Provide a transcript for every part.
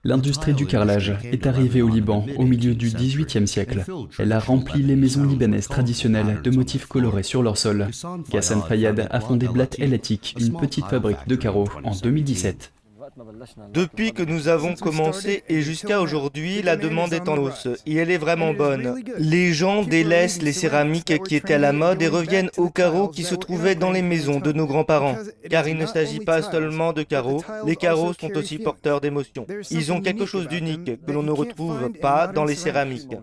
L'industrie du carrelage est arrivée au Liban au milieu du XVIIIe siècle. Elle a rempli les maisons libanaises traditionnelles de motifs colorés sur leur sol. Ghassan Fayyad a fondé Blatt El Atik, une petite fabrique de carreaux, en 2017. Depuis que nous avons commencé et jusqu'à aujourd'hui, la demande est en hausse et elle est vraiment bonne. Les gens délaissent les céramiques qui étaient à la mode et reviennent aux carreaux qui se trouvaient dans les maisons de nos grands-parents. Car il ne s'agit pas seulement de carreaux, les carreaux sont aussi porteurs d'émotions. Ils ont quelque chose d'unique que l'on ne retrouve pas dans les céramiques.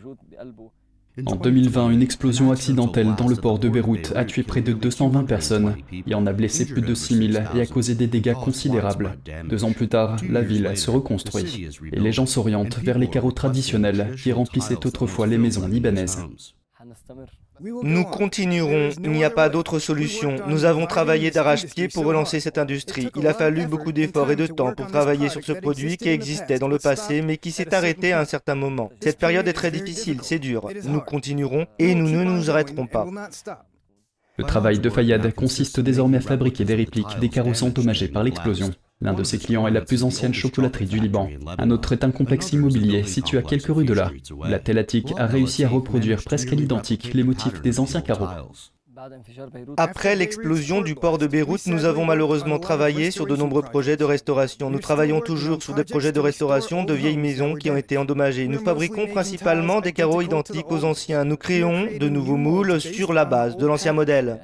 En 2020, une explosion accidentelle dans le port de Beyrouth a tué près de 220 personnes et en a blessé plus de 6000 et a causé des dégâts considérables. 2 ans plus tard, la ville se reconstruit et les gens s'orientent vers les carreaux traditionnels qui remplissaient autrefois les maisons libanaises. Nous continuerons, il n'y a pas d'autre solution. Nous avons travaillé d'arrache-pied pour relancer cette industrie. Il a fallu beaucoup d'efforts et de temps pour travailler sur ce produit qui existait dans le passé mais qui s'est arrêté à un certain moment. Cette période est très difficile, c'est dur. Nous continuerons et nous ne nous arrêterons pas. Le travail de Fayyad consiste désormais à fabriquer des répliques des carrosses endommagés par l'explosion. L'un de ses clients est la plus ancienne chocolaterie du Liban. Un autre est un complexe immobilier situé à quelques rues de là. Blatt El Atik a réussi à reproduire presque à l'identique les motifs des anciens carreaux. Après l'explosion du port de Beyrouth, nous avons malheureusement travaillé sur de nombreux projets de restauration. Nous travaillons toujours sur des projets de restauration de vieilles maisons qui ont été endommagées. Nous fabriquons principalement des carreaux identiques aux anciens. Nous créons de nouveaux moules sur la base de l'ancien modèle.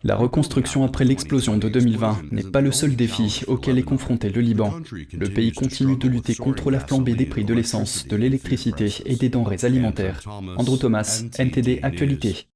La reconstruction après l'explosion de 2020 n'est pas le seul défi auquel est confronté le Liban. Le pays continue de lutter contre la flambée des prix de l'essence, de l'électricité et des denrées alimentaires. Andrew Thomas, NTD Actualité.